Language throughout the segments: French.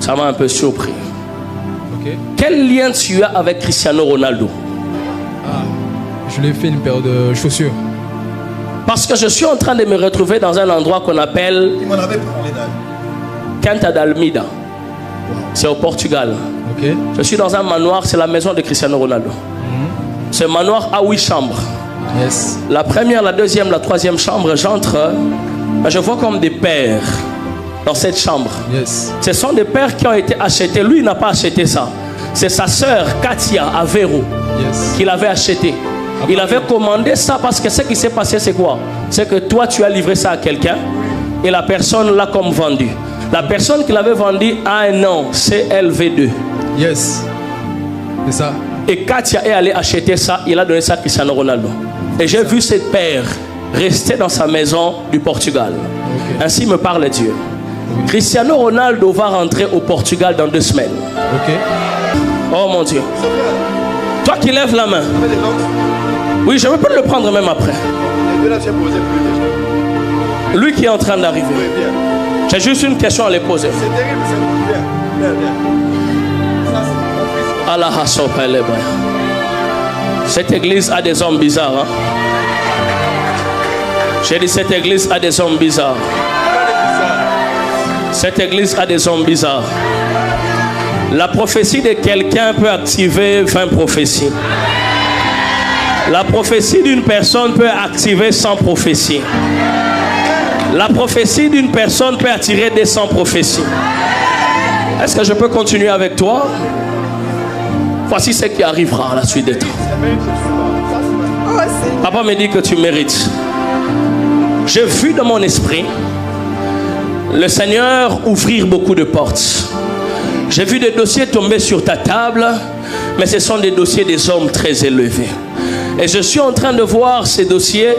Ça m'a un peu surpris. Okay. Quel lien tu as avec Cristiano Ronaldo? Je lui ai fait une paire de chaussures. Parce que je suis en train de me retrouver dans un endroit qu'on appelle Quinta d'Almeida. C'est au Portugal. Okay. Je suis dans un manoir, c'est la maison de Cristiano Ronaldo. Ce manoir a 8 chambres. Yes. La première, la deuxième, la troisième chambre, j'entre. Je vois comme des pères dans cette chambre. Yes. Ce sont des pères qui ont été achetés. Lui, il n'a pas acheté ça. C'est sa sœur Katia Aveiro qui l'avait acheté. Il avait commandé ça parce que ce qui s'est passé, c'est quoi? C'est que toi, tu as livré ça à quelqu'un et la personne l'a comme vendu. La personne qui l'avait vendu a un nom, CLV2. Yes. C'est ça. Et Katia est allé acheter ça, il a donné ça à Cristiano Ronaldo. Et j'ai vu cette père rester dans sa maison du Portugal. Okay. Ainsi me parle Dieu. Oui. Cristiano Ronaldo va rentrer au Portugal dans 2 semaines. Ok. Oh mon Dieu. Toi qui lèves la main. Oui, je peux le prendre même après. Lui qui est en train d'arriver. J'ai juste une question à lui poser. C'est terrible, c'est bien. Cette église a des hommes bizarres. Hein? J'ai dit cette église a des hommes bizarres. Cette église a des hommes bizarres. La prophétie de quelqu'un peut activer 20 prophéties. La prophétie d'une personne peut activer 100 prophéties. La prophétie d'une personne peut attirer des 100 prophéties. Est-ce que je peux continuer avec toi? Voici ce qui arrivera à la suite des temps. Papa me dit que tu mérites. J'ai vu dans mon esprit le Seigneur ouvrir beaucoup de portes. J'ai vu des dossiers tomber sur ta table, mais ce sont des dossiers des hommes très élevés. Et je suis en train de voir ces dossiers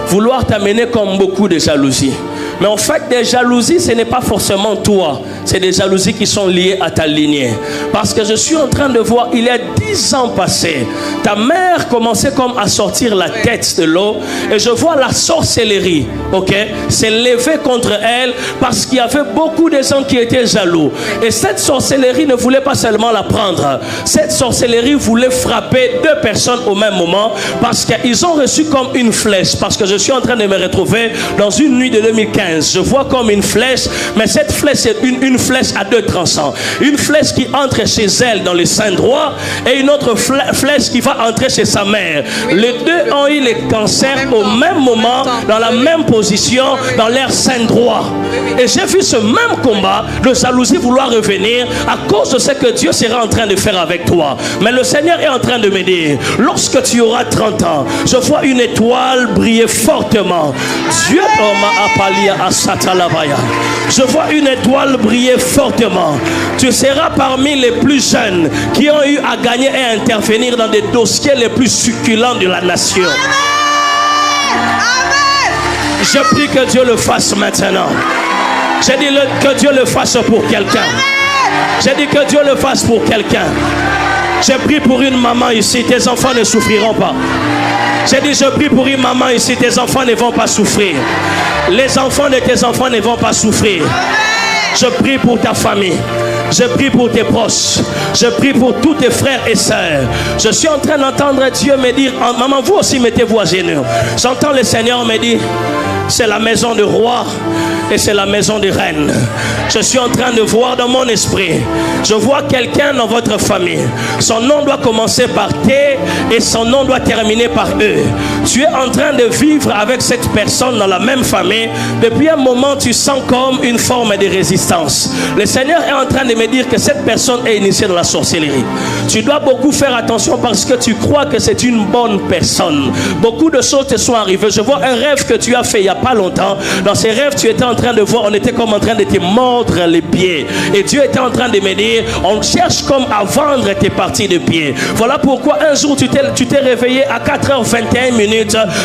vouloir t'amener comme beaucoup de jalousies. Mais en fait, des jalousies, ce n'est pas forcément toi. C'est des jalousies qui sont liées à ta lignée. Parce que je suis en train de voir, il y a 10 ans passés, ta mère commençait comme à sortir la tête de l'eau. Et je vois la sorcellerie, ok, s'est levée contre elle parce qu'il y avait beaucoup de gens qui étaient jaloux. Et cette sorcellerie ne voulait pas seulement la prendre. Cette sorcellerie voulait frapper 2 personnes au même moment parce qu'ils ont reçu comme une flèche. Parce que je suis en train de me retrouver dans une nuit de 2015. Je vois comme une flèche, mais cette flèche est une flèche à 2 tranchants. Une flèche qui entre chez elle dans le sein droit et une autre flèche qui va entrer chez sa mère. Les deux ont eu les cancers au même moment, dans la même position, dans leur sein droit. Et j'ai vu ce même combat de jalousie vouloir revenir à cause de ce que Dieu sera en train de faire avec toi. Mais le Seigneur est en train de me dire, lorsque tu auras 30 ans, je vois une étoile briller fortement. Dieu m'a appelé à Satalabaya. Je vois une étoile briller fortement. Tu seras parmi les plus jeunes qui ont eu à gagner et à intervenir dans des dossiers les plus succulents de la nation. Amen. Je prie que Dieu le fasse maintenant. J'ai dit que Dieu le fasse pour quelqu'un. J'ai dit que Dieu le fasse pour quelqu'un. J'ai prié pour une maman ici, tes enfants ne souffriront pas. J'ai dit, je prie pour une maman ici, tes enfants ne vont pas souffrir. Les enfants de tes enfants ne vont pas souffrir. Je prie pour ta famille. Je prie pour tes proches. Je prie pour tous tes frères et sœurs. Je suis en train d'entendre Dieu me dire, maman, vous aussi mettez-vous à genoux. J'entends le Seigneur me dire, c'est la maison de roi et c'est la maison de reine. Je suis en train de voir dans mon esprit. Je vois quelqu'un dans votre famille. Son nom doit commencer par T et son nom doit terminer par E. Tu es en train de vivre avec cette personne dans la même famille. Depuis un moment, tu sens comme une forme de résistance. Le Seigneur est en train de me dire que cette personne est initiée dans la sorcellerie. Tu dois beaucoup faire attention parce que tu crois que c'est une bonne personne. Beaucoup de choses te sont arrivées. Je vois un rêve que tu as fait il n'y a pas longtemps. Dans ces rêves, tu étais en train de voir, on était comme en train de te mordre les pieds. Et Dieu était en train de me dire, on cherche comme à vendre tes parties de pied. Voilà pourquoi un jour tu t'es réveillé à 4h21.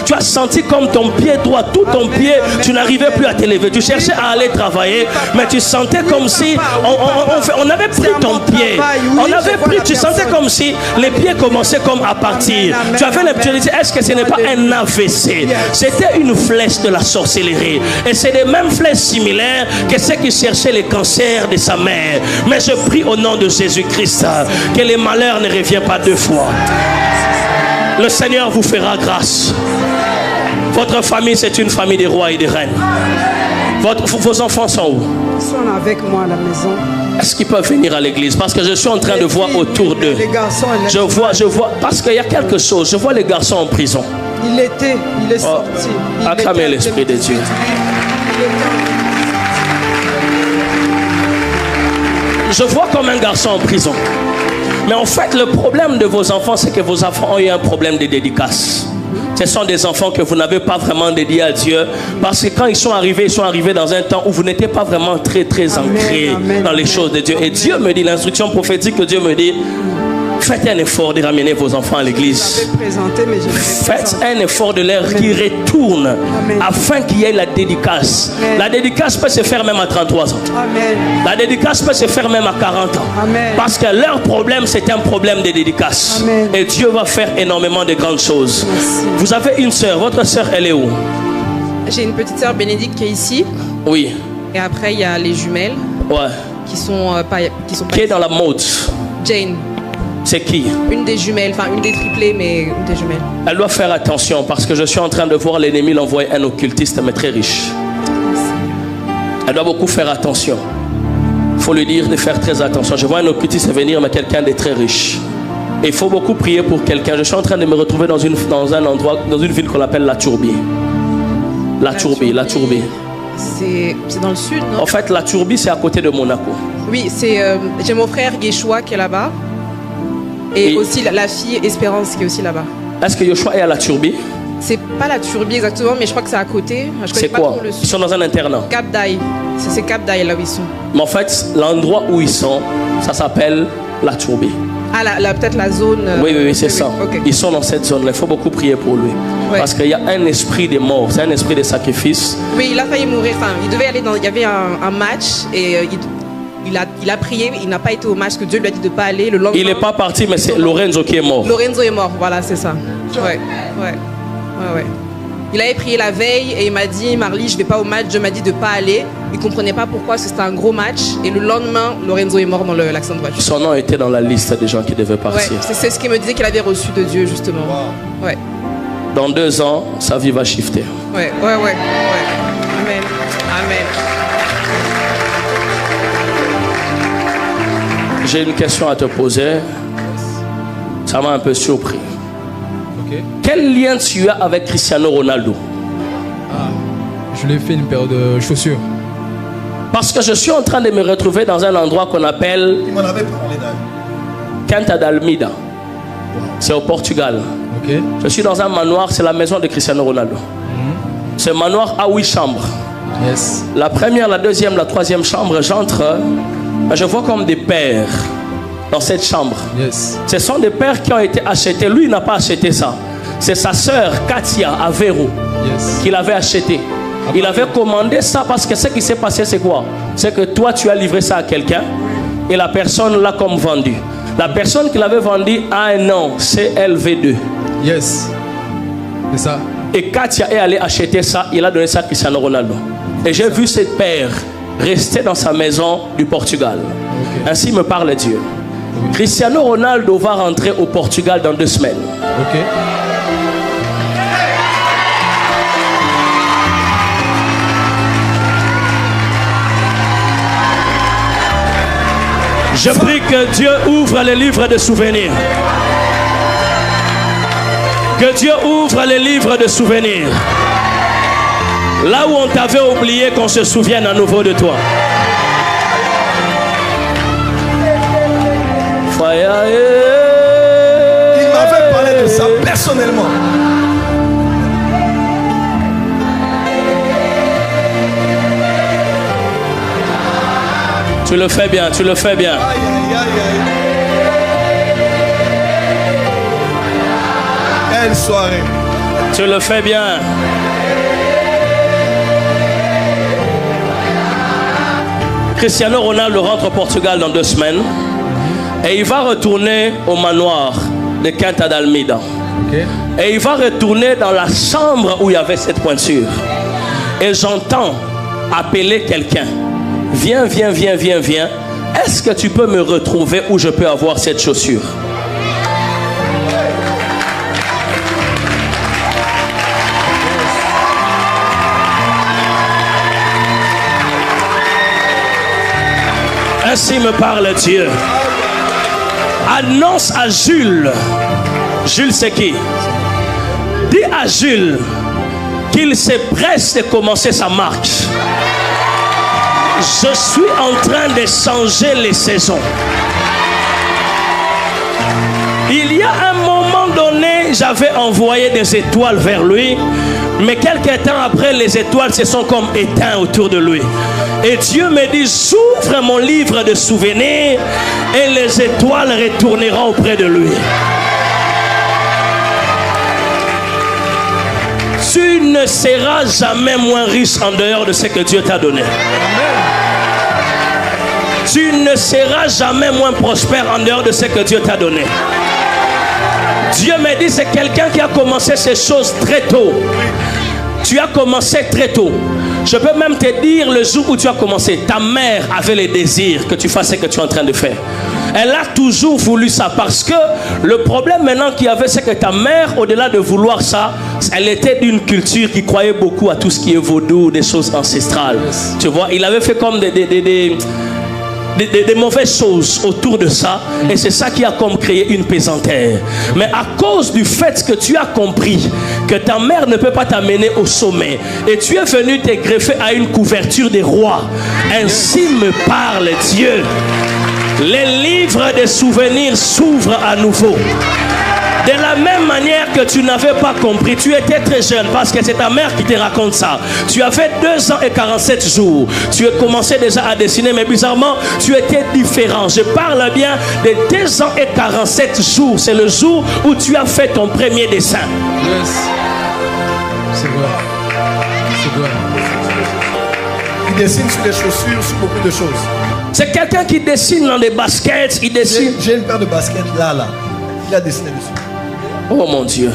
Tu as senti comme ton pied droit, tout ton pied, tu n'arrivais plus à te lever. Tu cherchais à aller travailler, mais tu sentais comme si on on avait pris ton pied. On avait pris, tu sentais comme si les pieds commençaient comme à partir. Tu avais l'impression de dire, est-ce que ce n'est pas un AVC? C'était une flèche de la sorcellerie. Et c'est les mêmes flèches similaires que ceux qui cherchaient les cancers de sa mère. Mais je prie au nom de Jésus-Christ que les malheurs ne reviennent pas deux fois. Le Seigneur vous fera grâce. Votre famille, c'est une famille de rois et de reines. Vos enfants sont où? Ils sont avec moi à la maison. Est-ce qu'ils peuvent venir à l'église? Parce que je suis en train de voir autour d'eux. Je vois, parce qu'il y a quelque chose. Je vois les garçons en prison. Il est sorti. Acclamez l'Esprit de Dieu. Je vois comme un garçon en prison. Mais en fait, le problème de vos enfants, c'est que vos enfants ont eu un problème de dédicace. Ce sont des enfants que vous n'avez pas vraiment dédiés à Dieu. Parce que quand ils sont arrivés dans un temps où vous n'étiez pas vraiment très ancrés dans les choses de Dieu. Et Dieu me dit, l'instruction prophétique que Dieu me dit, faites un effort de ramener vos enfants à l'église. Faites un effort de leur qui retourne afin qu'il y ait la dédicace. Amen. La dédicace peut se faire même à 33 ans. Amen. La dédicace peut se faire même à 40 ans. Amen. Parce que leur problème, c'est un problème de dédicace. Amen. Et Dieu va faire énormément de grandes choses. Merci. Vous avez une sœur. Votre sœur, elle est où? J'ai une petite sœur Bénédicte qui est ici. Oui. Et après, il y a les jumelles. Ouais. Qui est dans la mode. Jane. C'est qui? Une des jumelles, enfin une des triplées, mais une des jumelles. Elle doit faire attention parce que je suis en train de voir l'ennemi l'envoyer un occultiste mais très riche. Elle doit beaucoup faire attention. Il faut lui dire de faire très attention. Je vois un occultiste venir mais quelqu'un de très riche. Et il faut beaucoup prier pour quelqu'un. Je suis en train de me retrouver dans un endroit, dans une ville qu'on appelle La Tourbie. La Tourbie. C'est dans le sud, non? En fait, La Tourbie, c'est à côté de Monaco. Oui, j'ai mon frère Yeshua qui est là-bas. Et aussi la fille Espérance qui est aussi là-bas. Est-ce que Yeshua est à La Tourbie? C'est pas La Tourbie exactement, mais je crois que c'est à côté. C'est quoi? Ils sont dans un internat. Cap d'Aï. C'est Cap d'Aï là où ils sont. Mais en fait, l'endroit où ils sont, ça s'appelle La Tourbie. Ah, peut-être la zone. Oui, c'est ça. Okay. Ils sont dans cette zone-là. Il faut beaucoup prier pour lui. Ouais. Parce qu'il y a un esprit de mort, c'est un esprit de sacrifice. Oui, il a failli mourir. Enfin, il devait aller il y avait un match et il a prié, il n'a pas été au match que Dieu lui a dit de ne pas aller. Le lendemain, il n'est pas parti, mais c'est Lorenzo qui est mort. Lorenzo est mort, voilà, c'est ça. Ouais. Il avait prié la veille et il m'a dit, Marly, je ne vais pas au match. Dieu m'a dit de ne pas aller. Il ne comprenait pas pourquoi, parce que c'était un gros match. Et le lendemain, Lorenzo est mort dans l'accident de voiture. Son nom était dans la liste des gens qui devaient partir. Ouais, c'est ce qu'il me disait qu'il avait reçu de Dieu, justement. Wow. Ouais. Dans 2 ans, sa vie va shifter. Ouais. Amen. J'ai une question à te poser. Ça m'a un peu surpris. Okay. Quel lien tu as avec Cristiano Ronaldo? Je lui ai fait une paire de chaussures. Parce que je suis en train de me retrouver dans un endroit qu'on appelle Quinta d'Almeida. C'est au Portugal. Okay. Je suis dans un manoir, c'est la maison de Cristiano Ronaldo. Ce manoir a 8 chambres. Yes. La première, la deuxième, la troisième chambre, j'entre. Je vois comme des pères dans cette chambre. Yes. Ce sont des pères qui ont été achetés. Lui, il n'a pas acheté ça. C'est sa sœur Katia Aveiro qui l'avait acheté. Il avait commandé ça parce que ce qui s'est passé, c'est quoi? C'est que toi, tu as livré ça à quelqu'un et la personne l'a comme vendu. La personne qui l'avait vendu a un nom, CLV2. Yes. C'est ça. Et Katia est allé acheter ça. Il a donné ça à Cristiano Ronaldo. Et j'ai vu cette père rester dans sa maison du Portugal. Okay. Ainsi me parle Dieu. Oui. Cristiano Ronaldo va rentrer au Portugal dans 2 semaines. Ok. Je prie que Dieu ouvre les livres de souvenirs. Que Dieu ouvre les livres de souvenirs. Là où on t'avait oublié, qu'on se souvienne à nouveau de toi. Il m'avait parlé de ça personnellement. Tu le fais bien, tu le fais bien. Aïe, aïe, aïe, aïe. Belle soirée. Tu le fais bien. Cristiano Ronaldo rentre au Portugal dans 2 semaines. Et il va retourner au manoir de Quinta d'Almeida. Et il va retourner dans la chambre où il y avait cette pointure. Et j'entends appeler quelqu'un. Viens, viens, viens, viens, viens. Est-ce que tu peux me retrouver où je peux avoir cette chaussure? Ainsi me parle Dieu. Annonce à Jules. Jules c'est qui? Dis à Jules qu'il se presse de commencer sa marche. Je suis en train de changer les saisons. Il y a un moment donné, j'avais envoyé des étoiles vers lui, mais quelques temps après, les étoiles se sont comme éteintes autour de lui. Et Dieu me dit, j'ouvre mon livre de souvenirs et les étoiles retourneront auprès de lui. Tu ne seras jamais moins riche en dehors de ce que Dieu t'a donné. Tu ne seras jamais moins prospère en dehors de ce que Dieu t'a donné. Dieu me dit, c'est quelqu'un qui a commencé ces choses très tôt. Tu as commencé très tôt. Je peux même te dire, le jour où tu as commencé, ta mère avait le désir que tu fasses ce que tu es en train de faire. Elle a toujours voulu ça, parce que le problème maintenant qu'il y avait, c'est que ta mère, au-delà de vouloir ça, elle était d'une culture qui croyait beaucoup à tout ce qui est vaudou, des choses ancestrales. Tu vois, il avait fait comme des mauvaises choses autour de ça, et c'est ça qui a comme créé une pesanteur. Mais à cause du fait que tu as compris que ta mère ne peut pas t'amener au sommet, et tu es venu te greffer à une couverture des rois, ainsi me parle Dieu. Les livres des souvenirs s'ouvrent à nouveau. De la même manière que tu n'avais pas compris, tu étais très jeune, parce que c'est ta mère qui te raconte ça. Tu avais 2 ans et 47 jours. Tu as commencé déjà à dessiner, mais bizarrement, tu étais différent. Je parle bien de 2 ans et 47 jours. C'est le jour où tu as fait ton premier dessin. Yes. C'est vrai. C'est vrai. Il dessine sur les chaussures, sur beaucoup de choses. C'est quelqu'un qui dessine dans des baskets. Il dessine. J'ai une paire de baskets là. Il a dessiné dessus. Oh mon Dieu.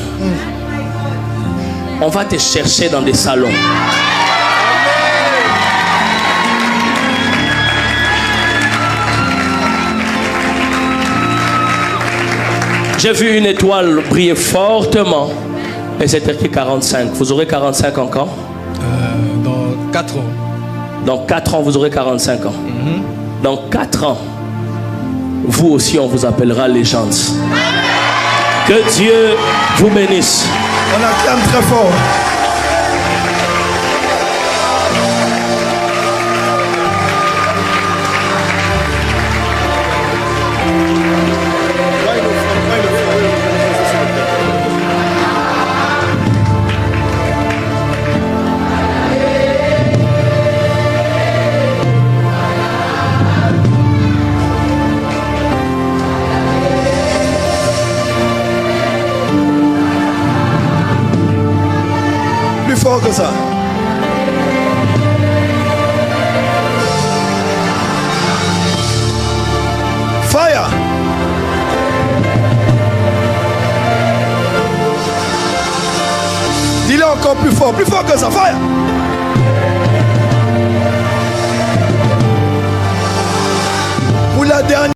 On va te chercher dans des salons. J'ai vu une étoile briller fortement. Et c'est écrit 45. Vous aurez 45 encore? Dans 4 ans. Dans 4 ans, vous aurez 45 ans. Dans 4 ans, vous aussi, on vous appellera légende. Que Dieu vous bénisse. On acclame très fort. Fort que ça. Fire. Dis-le encore plus fort que ça. Fire. Pour la dernière.